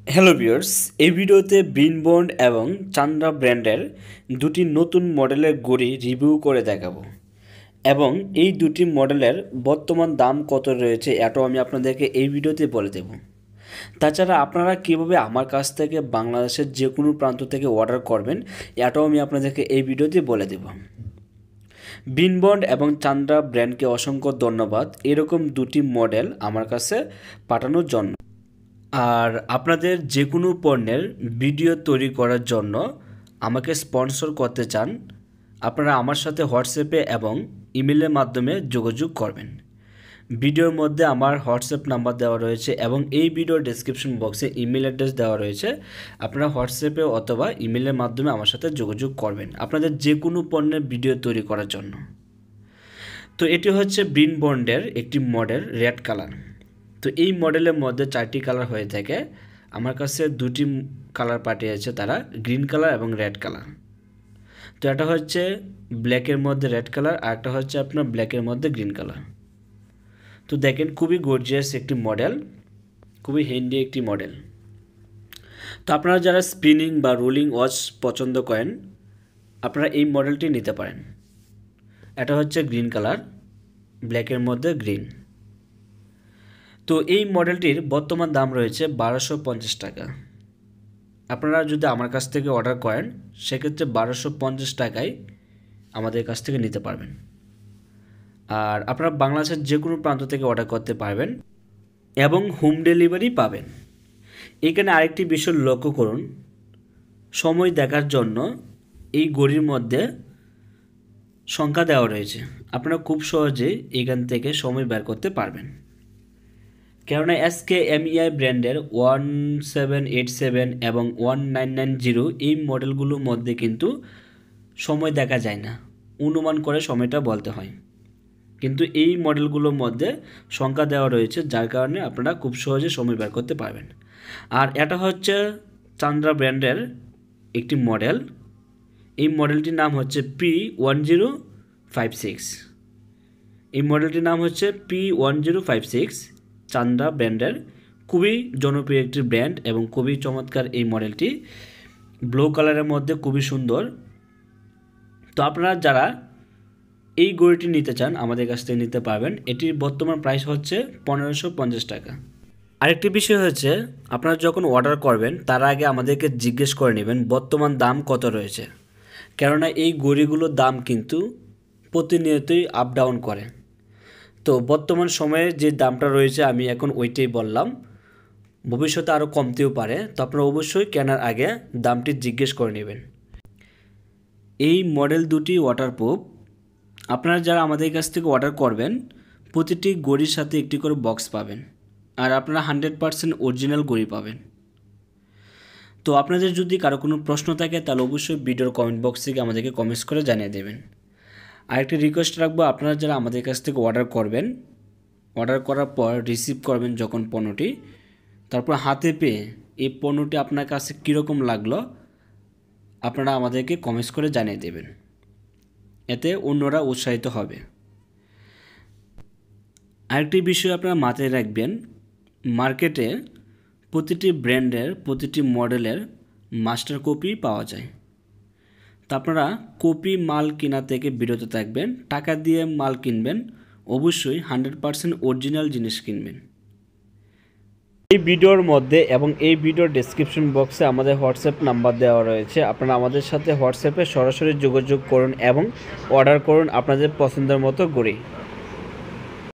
Hello viewers, এই ভিডিওতে বিনবন্ড এবং চান্দা ব্র্যান্ডের দুটি নতুন মডেলের ঘড়ি রিভিউ করে দেখাবো এবং এই দুটি মডেলের বর্তমান দাম কত রয়েছে এটাও আমি আপনাদেরকে এই ভিডিওতে বলে দেব। তাছাড়া আপনারা কীভাবে আমার কাছ থেকে বাংলাদেশের যে কোনো প্রান্ত থেকে অর্ডার করবেন এটাও আমি আপনাদেরকে এই ভিডিওতে বলে দেব। বিনবন্ড এবং চান্দা ব্র্যান্ডকে অসংখ্য ধন্যবাদ এরকম দুটি মডেল আমার কাছে পাঠানোর জন্য। আর আপনাদের যে কোনো পণ্যের ভিডিও তৈরি করার জন্য আমাকে স্পন্সর করতে চান, আপনারা আমার সাথে হোয়াটসঅ্যাপে এবং ইমেলের মাধ্যমে যোগাযোগ করবেন। ভিডিওর মধ্যে আমার হোয়াটসঅ্যাপ নাম্বার দেওয়া রয়েছে এবং এই ভিডিওর ডেসক্রিপশন বক্সে ইমেল অ্যাড্রেস দেওয়া রয়েছে। আপনারা হোয়াটসঅ্যাপে অথবা ইমেলের মাধ্যমে আমার সাথে যোগাযোগ করবেন আপনাদের যে কোনো পণ্যের ভিডিও তৈরি করার জন্য। তো এটি হচ্ছে বিনবন্ডের একটি মডেল রেড কালার। তো এই মডেলের মধ্যে 4টি কালার হয়ে থাকে। আমার কাছে দুটি কালার পাঠিয়েছে তারা, গ্রিন কালার এবং রেড কালার। তো এটা হচ্ছে ব্ল্যাকের মধ্যে রেড কালার আর একটা হচ্ছে আপনার ব্ল্যাকের মধ্যে গ্রিন কালার। তো দেখেন খুবই গর্জিয়াস একটি মডেল, খুবই হ্যান্ডি একটি মডেল। তো আপনারা যারা স্পিনিং বা রোলিং ওয়াচ পছন্দ করেন আপনারা এই মডেলটি নিতে পারেন। এটা হচ্ছে গ্রিন কালার, ব্ল্যাকের মধ্যে গ্রিন। তো এই মডেলটির বর্তমান দাম রয়েছে 1250 টাকা। আপনারা যদি আমার কাছ থেকে অর্ডার করেন সেক্ষেত্রে 1250 টাকায় আমাদের কাছ থেকে নিতে পারবেন। আর আপনারা বাংলাদেশের যে কোনো প্রান্ত থেকে অর্ডার করতে পারবেন এবং হোম ডেলিভারি পাবেন। এখানে আরেকটি বিষয় লক্ষ্য করুন, সময় দেখার জন্য এই ঘড়ির মধ্যে সংখ্যা দেওয়া রয়েছে। আপনারা খুব সহজেই এখান থেকে সময় বের করতে পারবেন। কেননা SKMEI ব্র্যান্ডের 1787 এবং 1990 এই মডেলগুলোর মধ্যে কিন্তু সময় দেখা যায় না, অনুমান করে সময়টা বলতে হয়। কিন্তু এই মডেলগুলোর মধ্যে সংখ্যা দেওয়া রয়েছে, যার কারণে আপনারা খুব সহজে সময় বের করতে পারবেন। আর এটা হচ্ছে চান্দা ব্র্যান্ডের একটি মডেল। এই মডেলটির নাম হচ্ছে P1056। এই মডেলটির নাম হচ্ছে P1056 চান্দা ব্র্যান্ডের। খুবই জনপ্রিয় একটি ব্র্যান্ড এবং খুবই চমৎকার এই মডেলটি, ব্লু কালারের মধ্যে খুবই সুন্দর। তো আপনারা যারা এই ঘড়িটি নিতে চান আমাদের কাছ থেকে নিতে পারবেন। এটির বর্তমান প্রাইস হচ্ছে 1550 টাকা। আরেকটি বিষয় হচ্ছে আপনারা যখন অর্ডার করবেন তার আগে আমাদেরকে জিজ্ঞেস করে নেবেন বর্তমান দাম কত রয়েছে, কেননা এই ঘড়িগুলোর দাম কিন্তু প্রতিনিয়তই আপ ডাউন করে। তো বর্তমান সময়ে যে দামটা রয়েছে আমি এখন ওইটাই বললাম, ভবিষ্যতে আরও কমতেও পারে। তো আপনারা অবশ্যই কেনার আগে দামটি জিজ্ঞেস করে নেবেন। এই মডেল দুটি ওয়াটারপ্রুফ। আপনারা যারা আমাদের কাছ থেকে অর্ডার করবেন প্রতিটি ঘড়ির সাথে একটি করে বক্স পাবেন আর আপনারা 100% অরিজিনাল ঘড়ি পাবেন। তো আপনাদের যদি কারো কোনো প্রশ্ন থাকে তাহলে অবশ্যই ভিডিওর কমেন্ট বক্স থেকে আমাদেরকে কমেন্টস করে জানিয়ে দেবেন। আরেকটি রিকোয়েস্ট রাখবো, আপনারা যারা আমাদের কাছ থেকে অর্ডার করবেন, অর্ডার করার পর রিসিভ করবেন যখন পণ্যটি, তারপর হাতে পেয়ে এই পণ্যটি আপনার কাছে কীরকম লাগলো আপনারা আমাদেরকে কমেন্টস করে জানিয়ে দেবেন, এতে অন্যরা উৎসাহিত হবে। আরেকটি বিষয় আপনারা মাথায় রাখবেন, মার্কেটে প্রতিটি ব্র্যান্ডের প্রতিটি মডেলের মাস্টার কপি পাওয়া যায়। তা আপনারা কপি মাল কেনা থেকে বিরত থাকবেন, টাকা দিয়ে মাল কিনবেন, অবশ্যই 100% অরিজিনাল জিনিস কিনবেন। এই ভিডিওর মধ্যে এবং এই ভিডিওর ডেসক্রিপশন বক্সে আমাদের হোয়াটসঅ্যাপ নাম্বার দেওয়া রয়েছে। আপনারা আমাদের সাথে হোয়াটসঅ্যাপে সরাসরি যোগাযোগ করুন এবং অর্ডার করুন আপনাদের পছন্দের মতো ঘড়ি।